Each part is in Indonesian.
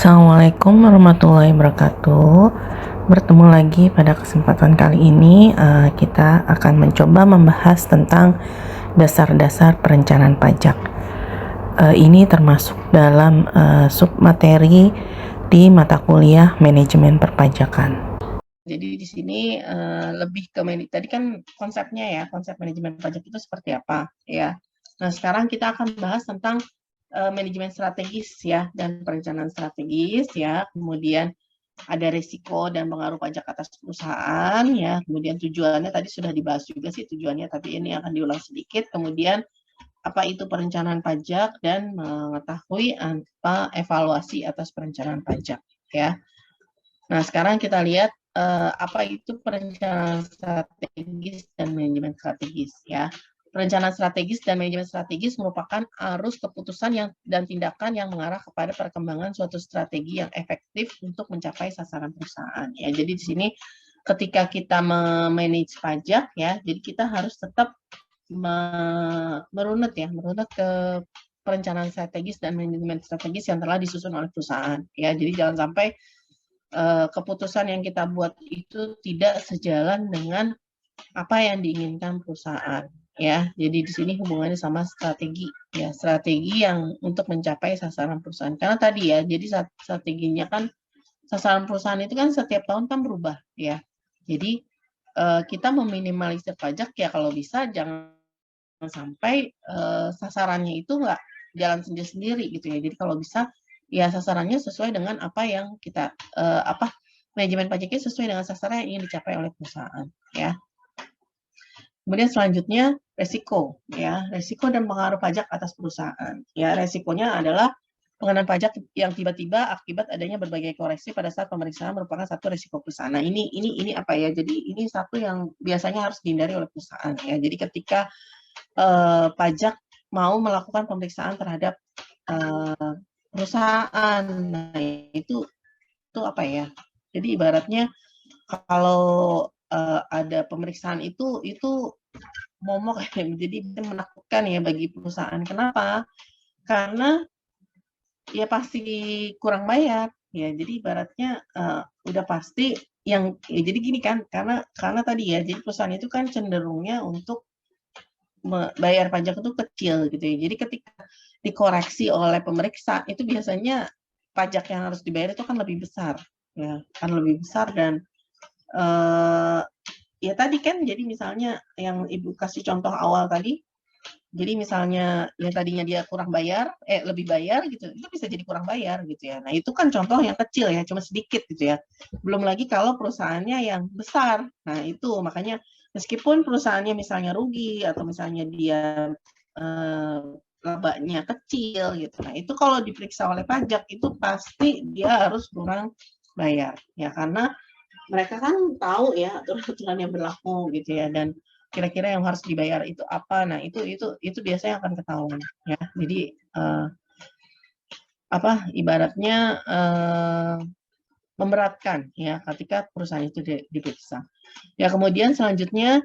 Assalamualaikum warahmatullahi wabarakatuh. Bertemu lagi pada kesempatan kali ini kita akan mencoba membahas tentang dasar-dasar perencanaan pajak. Ini termasuk dalam submateri di mata kuliah manajemen perpajakan. Jadi di sini lebih ke tadi kan konsepnya ya, konsep manajemen pajak itu seperti apa ya. Nah, sekarang kita akan bahas tentang manajemen strategis ya dan perencanaan strategis ya, kemudian ada risiko dan pengaruh pajak atas perusahaan ya, kemudian tujuannya tadi sudah dibahas juga sih tujuannya, tapi ini akan diulang sedikit. Kemudian apa itu perencanaan pajak dan mengetahui apa evaluasi atas perencanaan pajak ya. Nah, sekarang kita lihat apa itu perencanaan strategis dan manajemen strategis ya. Perencanaan strategis dan manajemen strategis merupakan arus keputusan dan tindakan yang mengarah kepada perkembangan suatu strategi yang efektif untuk mencapai sasaran perusahaan. Ya, jadi di sini ketika kita memanage pajak ya, jadi kita harus tetap merunut ke perencanaan strategis dan manajemen strategis yang telah disusun oleh perusahaan. Ya, jadi jangan sampai keputusan yang kita buat itu tidak sejalan dengan apa yang diinginkan perusahaan. Ya, jadi di sini hubungannya sama strategi ya, strategi yang untuk mencapai sasaran perusahaan. Karena tadi ya, jadi strateginya kan sasaran perusahaan itu kan setiap tahun kan berubah ya. Jadi kita meminimalisir pajak ya kalau bisa jangan sampai sasarannya itu nggak jalan sendiri-sendiri gitu ya. Jadi kalau bisa ya sasarannya sesuai dengan apa yang kita manajemen pajaknya sesuai dengan sasaran yang ingin dicapai oleh perusahaan ya. Kemudian selanjutnya resiko ya, resiko dan pengaruh pajak atas perusahaan. Ya, resikonya adalah pengenaan pajak yang tiba-tiba akibat adanya berbagai koreksi pada saat pemeriksaan merupakan satu resiko perusahaan. Nah, ini apa ya? Jadi ini satu yang biasanya harus dihindari oleh perusahaan ya. Jadi ketika pajak mau melakukan pemeriksaan terhadap perusahaan, nah itu apa ya? Jadi ibaratnya kalau ada pemeriksaan itu momok jadi menakutkan ya bagi perusahaan. Kenapa? Karena ya pasti kurang bayar ya. Jadi ibaratnya udah pasti yang ya jadi gini kan karena tadi ya jadi perusahaan itu kan cenderungnya untuk bayar pajak itu kecil gitu ya. Jadi ketika dikoreksi oleh pemeriksa itu biasanya pajak yang harus dibayar itu kan lebih besar ya, kan lebih besar dan ya tadi kan jadi misalnya yang Ibu kasih contoh awal tadi, jadi misalnya yang tadinya dia kurang bayar, lebih bayar gitu, itu bisa jadi kurang bayar gitu ya. Nah itu kan contoh yang kecil ya, cuma sedikit gitu ya. Belum lagi kalau perusahaannya yang besar. Nah itu makanya meskipun perusahaannya misalnya rugi atau misalnya dia labanya kecil gitu. Nah itu kalau diperiksa oleh pajak itu pasti dia harus kurang bayar ya karena mereka kan tahu ya aturan-aturan yang berlaku gitu ya dan kira-kira yang harus dibayar itu apa. Nah, itu biasanya akan ketahuan ya. Jadi ibaratnya memberatkan ya ketika perusahaan itu diperiksa. Ya, kemudian selanjutnya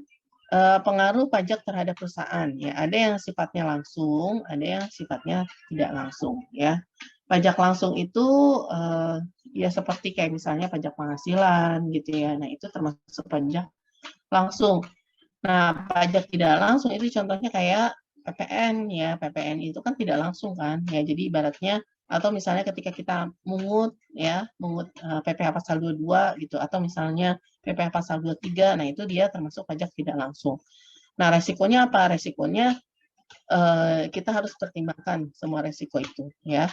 pengaruh pajak terhadap perusahaan ya. Ada yang sifatnya langsung, ada yang sifatnya tidak langsung ya. Pajak langsung itu ya seperti kayak misalnya pajak penghasilan gitu ya. Nah, itu termasuk pajak langsung. Nah, pajak tidak langsung itu contohnya kayak PPN ya. PPN itu kan tidak langsung kan. Ya, jadi ibaratnya atau misalnya ketika kita mungut ya, mungut PPh pasal 22 gitu atau misalnya PPh pasal 23, nah itu dia termasuk pajak tidak langsung. Nah, resikonya apa? Resikonya kita harus pertimbangkan semua resiko itu ya.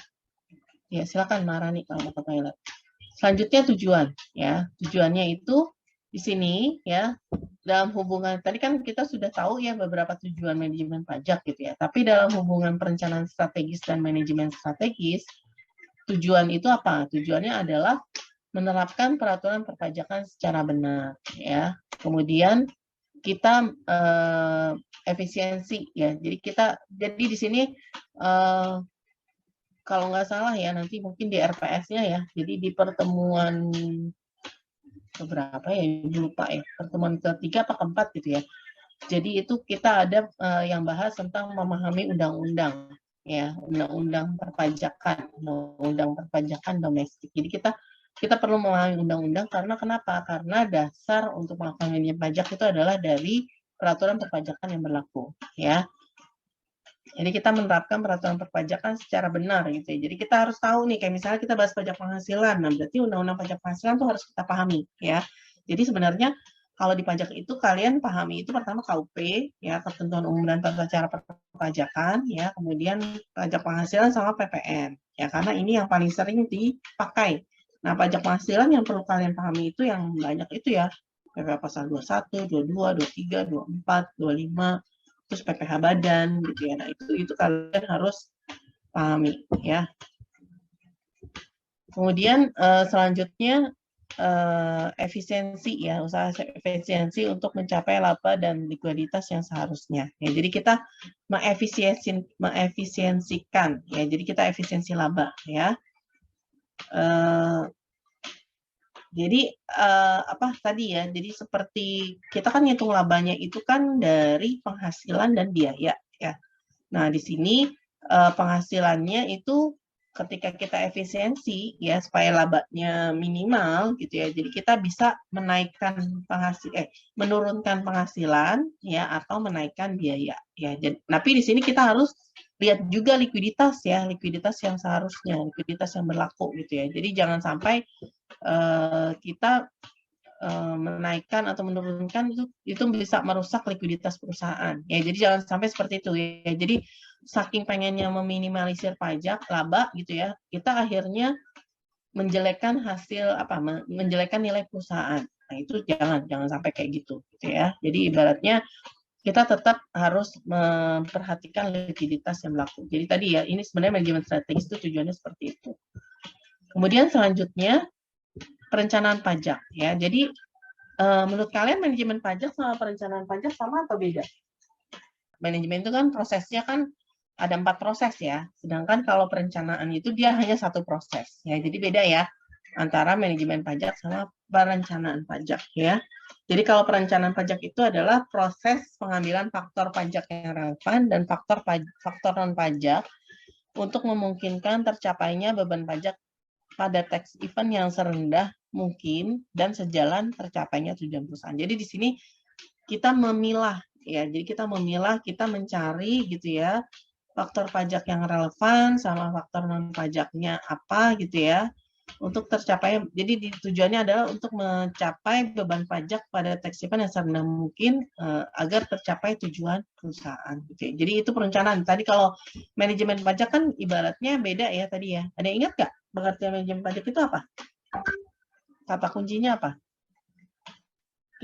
Ya, silakan Marani kalau mau ke toilet. Selanjutnya tujuan ya. Tujuannya itu di sini ya dalam hubungan tadi kan kita sudah tahu ya beberapa tujuan manajemen pajak gitu ya. Tapi dalam hubungan perencanaan strategis dan manajemen strategis, tujuan itu apa? Tujuannya adalah menerapkan peraturan perpajakan secara benar ya. Kemudian kita efisiensi ya. Jadi di sini kalau nggak salah ya nanti mungkin di RPS-nya ya. Jadi di pertemuan keberapa ya lupa ya pertemuan ketiga atau keempat gitu ya. Jadi itu kita ada yang bahas tentang memahami undang-undang ya, undang-undang perpajakan domestik. Jadi kita perlu memahami undang-undang karena kenapa? Karena dasar untuk melakukan manajemen pajak itu adalah dari peraturan perpajakan yang berlaku, ya. Jadi kita menerapkan peraturan perpajakan secara benar gitu ya. Jadi kita harus tahu nih, kayak misalnya kita bahas pajak penghasilan, nah berarti undang-undang pajak penghasilan tuh harus kita pahami ya. Jadi sebenarnya kalau di pajak itu kalian pahami itu pertama KUP ya, ketentuan umum dan tata cara perpajakan ya, kemudian pajak penghasilan sama PPN ya, karena ini yang paling sering dipakai. Nah, pajak penghasilan yang perlu kalian pahami itu yang banyak itu ya, PPh pasal 21, 22, 23, 24, 25, terus PPh badan gitu ya. Nah, itu kalian harus pahami ya. Kemudian selanjutnya efisiensi ya, usaha efisiensi untuk mencapai laba dan likuiditas yang seharusnya. Ya, jadi kita mengefisiensikan ya. Jadi kita efisiensi laba ya. Jadi apa tadi ya? Jadi seperti kita kan ngitung labanya itu kan dari penghasilan dan biaya ya. Nah, di sini penghasilannya itu ketika kita efisiensi ya supaya labanya minimal gitu ya. Jadi kita bisa menurunkan penghasilan ya atau menaikkan biaya ya. Tapi di sini kita harus lihat juga likuiditas ya, likuiditas yang seharusnya, likuiditas yang berlaku gitu ya. Jadi jangan sampai kita menaikkan atau menurunkan itu bisa merusak likuiditas perusahaan ya. Jadi jangan sampai seperti itu ya. Jadi saking pengennya meminimalisir pajak laba gitu ya, kita akhirnya menjelekkan menjelekkan nilai perusahaan. Nah, itu jangan sampai kayak gitu ya. Jadi ibaratnya kita tetap harus memperhatikan likuiditas yang berlaku. Jadi tadi ya, ini sebenarnya manajemen strategis itu tujuannya seperti itu. Kemudian selanjutnya perencanaan pajak ya. Jadi menurut kalian manajemen pajak sama perencanaan pajak sama atau beda? Manajemen itu kan prosesnya kan ada 4 proses ya. Sedangkan kalau perencanaan itu dia hanya 1 proses ya. Jadi beda ya antara manajemen pajak sama perencanaan pajak ya. Jadi kalau perencanaan pajak itu adalah proses pengambilan faktor pajak yang relevan dan faktor non pajak untuk memungkinkan tercapainya beban pajak pada tax event yang serendah mungkin dan sejalan tercapainya tujuan perusahaan. Jadi di sini kita memilah ya. Jadi kita memilah, kita mencari gitu ya faktor pajak yang relevan sama faktor non pajaknya apa gitu ya. Untuk tercapai, jadi tujuannya adalah untuk mencapai beban pajak pada tax event yang serendah mungkin agar tercapai tujuan perusahaan. Gitu. Jadi itu perencanaan. Tadi kalau manajemen pajak kan ibaratnya beda ya tadi ya. Ada yang ingat nggak pengertian manajemen pajak itu apa? Kata kuncinya apa?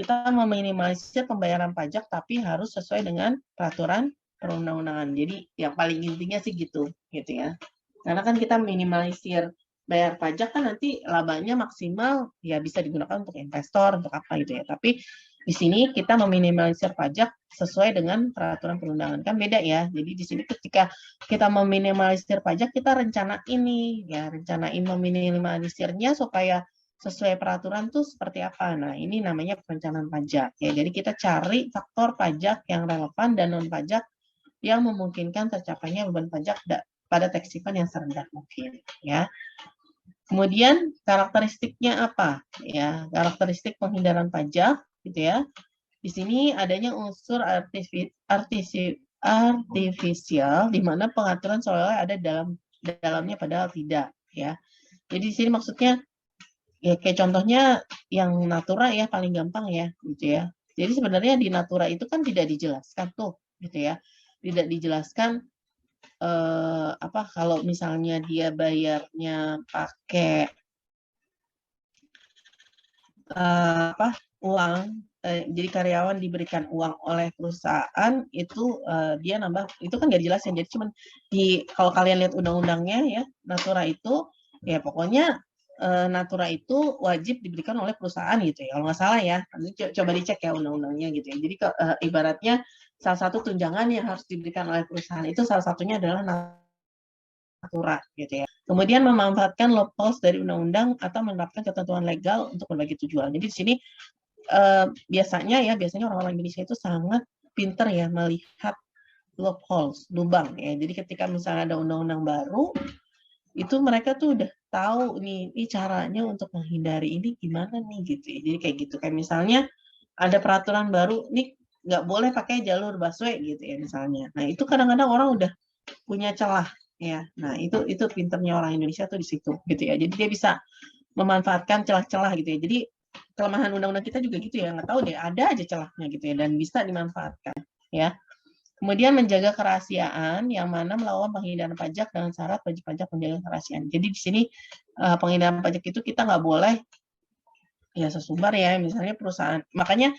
Kita meminimalisir pembayaran pajak tapi harus sesuai dengan peraturan perundang-undangan. Jadi yang paling intinya sih gitu ya. Karena kan kita minimalisir bayar pajak kan nanti labanya maksimal ya bisa digunakan untuk investor untuk apa gitu ya. Tapi di sini kita meminimalisir pajak sesuai dengan peraturan perundangan kan beda ya. Jadi di sini ketika kita meminimalisir pajak kita rencanain meminimalisirnya supaya sesuai peraturan tuh seperti apa. Nah, ini namanya perencanaan pajak ya. Jadi kita cari faktor pajak yang relevan dan non pajak yang memungkinkan tercapainya beban pajak pada tax event yang serendah mungkin ya. Kemudian karakteristiknya apa ya? Karakteristik penghindaran pajak gitu ya. Di sini adanya unsur artifisial di mana pengaturan seolah-olah ada dalamnya padahal tidak ya. Jadi di sini maksudnya ya kayak contohnya yang natura ya paling gampang ya gitu ya. Jadi sebenarnya di natura itu kan tidak dijelaskan tuh gitu ya. Tidak dijelaskan kalau misalnya dia bayarnya pakai uang, jadi karyawan diberikan uang oleh perusahaan itu dia nambah itu kan nggak dijelasin. Jadi cuman kalau kalian lihat undang-undangnya ya natura itu ya pokoknya natura itu wajib diberikan oleh perusahaan gitu ya kalau nggak salah ya. Nanti coba dicek ya undang-undangnya gitu ya. Jadi ibaratnya salah satu tunjangan yang harus diberikan oleh perusahaan itu salah satunya adalah natura gitu ya. Kemudian memanfaatkan loopholes dari undang-undang atau menerapkan ketentuan legal untuk berbagai tujuan. Jadi di sini biasanya orang-orang Indonesia itu sangat pintar ya melihat loopholes, lubang ya. Jadi ketika misalnya ada undang-undang baru, itu mereka tuh udah tahu nih, ini caranya untuk menghindari ini gimana nih gitu ya. Jadi kayak gitu. Kayak misalnya ada peraturan baru, nih nggak boleh pakai jalur busway gitu ya misalnya. Nah itu kadang-kadang orang udah punya celah ya. Nah itu pinternya orang Indonesia tuh di situ gitu ya. Jadi dia bisa memanfaatkan celah-celah gitu ya. Jadi kelemahan undang-undang kita juga gitu ya, nggak tahu deh, ada aja celahnya gitu ya, dan bisa dimanfaatkan ya. Kemudian menjaga kerahasiaan, yang mana melakukan penghindaran pajak dengan syarat wajib pajak menjaga kerahasiaan. Jadi di sini penghindaran pajak itu kita nggak boleh ya sesumbar ya, misalnya perusahaan. Makanya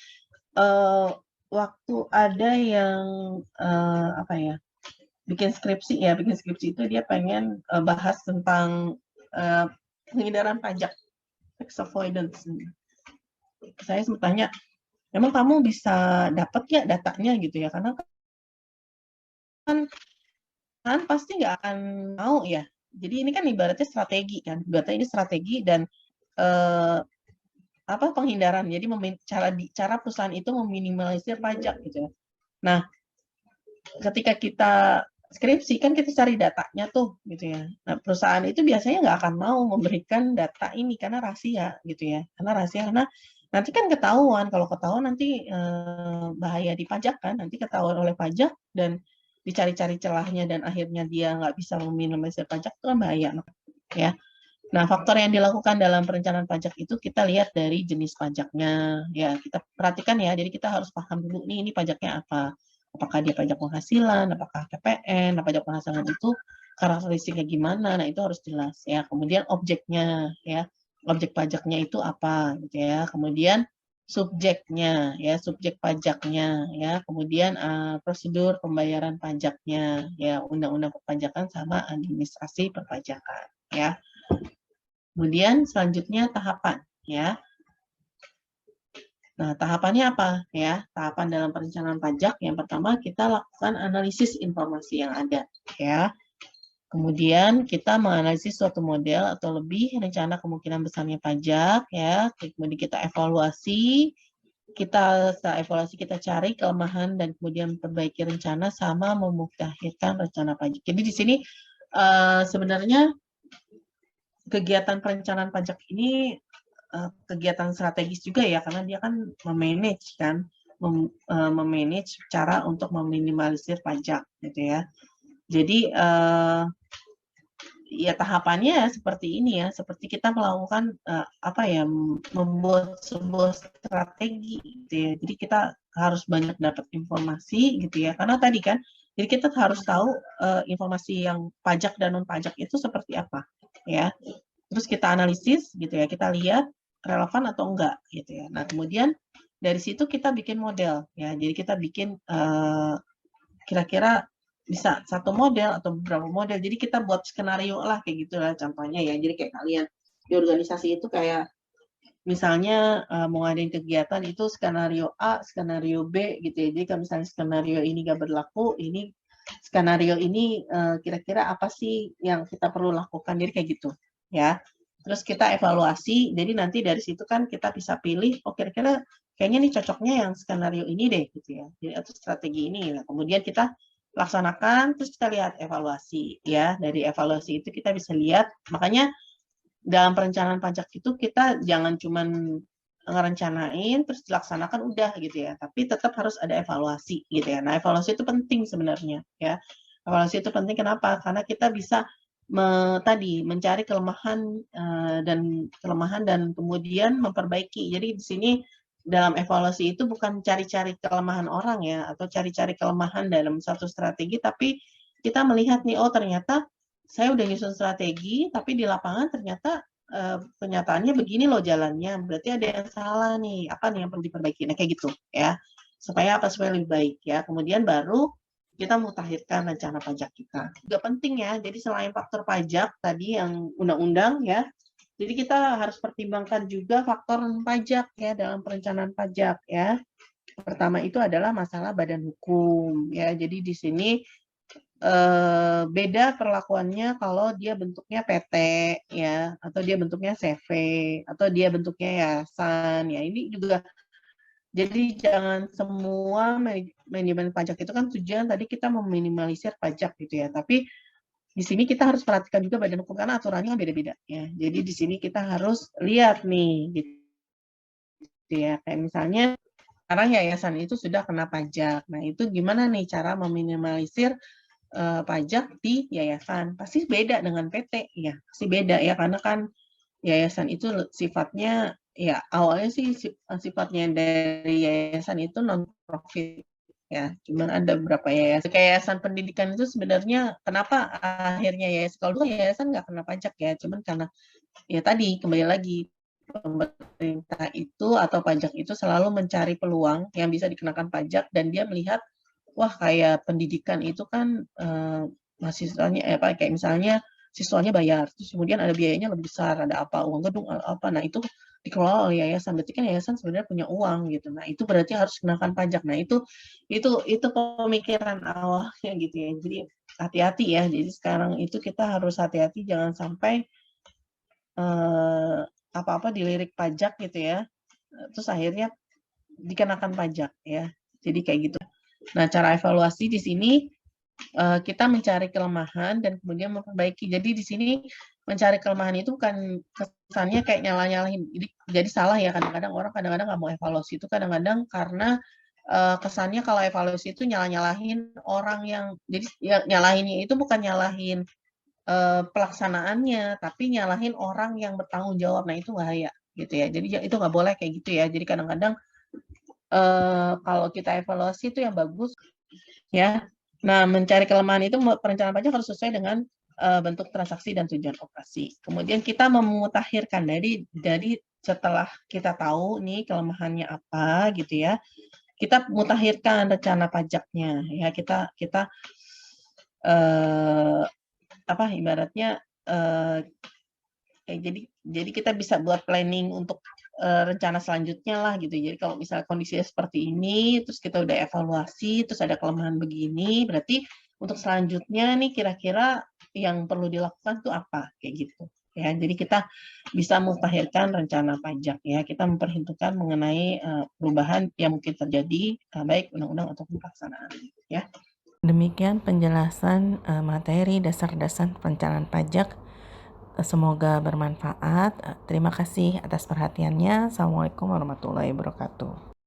waktu ada yang apa ya, bikin skripsi itu dia pengen bahas tentang penghindaran pajak, tax avoidance. Saya sempat tanya, emang kamu bisa dapat ya datanya gitu ya, karena kan pasti nggak akan mau ya. Jadi ini kan ibaratnya strategi kan, ibaratnya ini strategi dan eh, apa penghindaran. Jadi cara perusahaan itu meminimalisir pajak gitu ya. Nah, ketika kita skripsi kan kita cari datanya tuh gitu ya. Nah, perusahaan itu biasanya nggak akan mau memberikan data ini karena rahasia gitu ya. Karena rahasia karena nanti kan ketahuan, kalau ketahuan nanti bahaya di pajak kan, nanti ketahuan oleh pajak dan dicari-cari celahnya dan akhirnya dia nggak bisa meminimalisir pajak itu kan bahaya ya. Nah, faktor yang dilakukan dalam perencanaan pajak itu kita lihat dari jenis pajaknya. Ya, kita perhatikan ya. Jadi kita harus paham dulu nih ini pajaknya apa. Apakah dia pajak penghasilan, apakah PPN, nah, pajak penghasilan itu karakteristiknya gimana. Nah, itu harus jelas ya. Kemudian objeknya ya. Objek pajaknya itu apa gitu ya. Kemudian subjeknya ya, subjek pajaknya ya. Kemudian prosedur pembayaran pajaknya ya, undang-undang perpajakan sama administrasi perpajakan ya. Kemudian selanjutnya tahapan ya. Nah, tahapannya apa ya? Tahapan dalam perencanaan pajak yang pertama kita lakukan analisis informasi yang ada ya. Kemudian kita menganalisis suatu model atau lebih rencana kemungkinan besarnya pajak ya. Kemudian kita evaluasi, setelah evaluasi kita cari kelemahan dan kemudian perbaiki rencana sama memutakhirkan rencana pajak. Jadi di sini sebenarnya kegiatan perencanaan pajak ini kegiatan strategis juga ya, karena dia kan memanage kan, memanage cara untuk meminimalisir pajak gitu ya. Jadi ya tahapannya seperti ini ya, seperti kita melakukan apa ya, membuat sebuah strategi gitu ya. Jadi kita harus banyak dapat informasi gitu ya, karena tadi kan, jadi kita harus tahu informasi yang pajak dan non pajak itu seperti apa ya. Terus kita analisis gitu ya, kita lihat relevan atau enggak gitu ya. Nah, kemudian dari situ kita bikin model ya. Jadi kita bikin kira-kira bisa satu model atau beberapa model. Jadi kita buat skenario lah kayak gitu lah contohnya ya. Jadi kayak kalian di organisasi itu kayak misalnya mau ngadain kegiatan itu skenario A, skenario B gitu ya. Jadi kalau misalnya skenario ini gak berlaku, ini skenario ini kira-kira apa sih yang kita perlu lakukan, jadi kayak gitu ya. Terus kita evaluasi, jadi nanti dari situ kan kita bisa pilih, oh kira-kira kayaknya nih cocoknya yang skenario ini deh gitu ya, jadi atau strategi ini. Nah, kemudian kita laksanakan, terus kita lihat evaluasi ya. Dari evaluasi itu kita bisa lihat, makanya dalam perencanaan pajak itu kita jangan cuman ngerencanain terus dilaksanakan udah gitu ya, tapi tetap harus ada evaluasi gitu ya. Nah, evaluasi itu penting sebenarnya ya. Evaluasi itu penting kenapa? Karena kita bisa tadi mencari kelemahan dan kemudian memperbaiki. Jadi di sini dalam evaluasi itu bukan cari-cari kelemahan orang ya, atau cari-cari kelemahan dalam satu strategi, tapi kita melihat nih, oh ternyata saya udah nyusun strategi, tapi di lapangan ternyata kenyataannya begini loh jalannya, berarti ada yang salah nih, apa nih yang perlu diperbaiki, nah kayak gitu ya, supaya lebih baik ya. Kemudian baru kita mutakhirkan rencana pajak kita. Juga penting ya, jadi selain faktor pajak tadi yang undang-undang ya, jadi kita harus pertimbangkan juga faktor pajak ya dalam perencanaan pajak ya. Pertama itu adalah masalah badan hukum ya, jadi di sini beda perlakuannya kalau dia bentuknya PT ya, atau dia bentuknya CV, atau dia bentuknya yayasan ya. Ini juga Jadi jangan semua manajemen pajak itu kan tujuan tadi kita meminimalisir pajak gitu ya. Tapi di sini kita harus perhatikan juga badan hukum karena aturannya kan beda-beda ya. Jadi di sini kita harus lihat nih gitu ya. Kayak misalnya sekarang yayasan itu sudah kena pajak. Nah, itu gimana nih cara meminimalisir pajak di yayasan? Pasti beda dengan PT ya. Pasti beda ya karena kan yayasan itu sifatnya ya awalnya sih sifatnya dari yayasan itu non profit ya. Cuman ada beberapa yayasan. Yayasan pendidikan itu sebenarnya kenapa akhirnya yayasan kalau dulu yayasan nggak kena pajak ya. Cuman karena ya tadi kembali lagi pemerintah itu atau pajak itu selalu mencari peluang yang bisa dikenakan pajak dan dia melihat wah kayak pendidikan itu kan mahasiswanya kayak misalnya siswanya bayar terus kemudian ada biayanya lebih besar ada apa uang gedung apa nah itu dikelola oleh yayasan berarti kan yayasan sebenarnya punya uang gitu nah itu berarti harus kenakan pajak nah itu pemikiran awalnya gitu ya jadi hati-hati ya jadi sekarang itu kita harus hati-hati jangan sampai apa-apa dilirik pajak gitu ya, terus akhirnya dikenakan pajak ya. Jadi kayak gitu. Nah, cara evaluasi di sini kita mencari kelemahan dan kemudian memperbaiki. Jadi di sini mencari kelemahan itu bukan kesannya kayak nyalah-nyalahin. Jadi salah ya kadang-kadang orang kadang-kadang nggak mau evaluasi itu kadang-kadang karena kesannya kalau evaluasi itu nyalah-nyalahin orang yang jadi ya, nyalahinnya itu bukan nyalahin pelaksanaannya, tapi nyalahin orang yang bertanggung jawab. Nah, itu bahaya gitu ya. Jadi itu nggak boleh kayak gitu ya. Jadi kadang-kadang kalau kita evaluasi itu yang bagus ya. Nah, mencari kelemahan itu perencanaan pajak harus sesuai dengan bentuk transaksi dan tujuan operasi. Kemudian kita memutakhirkan dari setelah kita tahu nih kelemahannya apa gitu ya. Kita mutakhirkan rencana pajaknya ya. Kita apa ibaratnya jadi kita bisa buat planning untuk rencana selanjutnya lah gitu. Jadi kalau misalnya kondisinya seperti ini, terus kita udah evaluasi, terus ada kelemahan begini, berarti untuk selanjutnya nih kira-kira yang perlu dilakukan tuh apa kayak gitu. Ya, jadi kita bisa mutakhirkan rencana pajak ya. Kita memperhitungkan mengenai perubahan yang mungkin terjadi baik undang-undang ataupun pelaksanaan ya. Demikian penjelasan materi dasar-dasar perencanaan pajak. Semoga bermanfaat. Terima kasih atas perhatiannya. Assalamualaikum warahmatullahi wabarakatuh.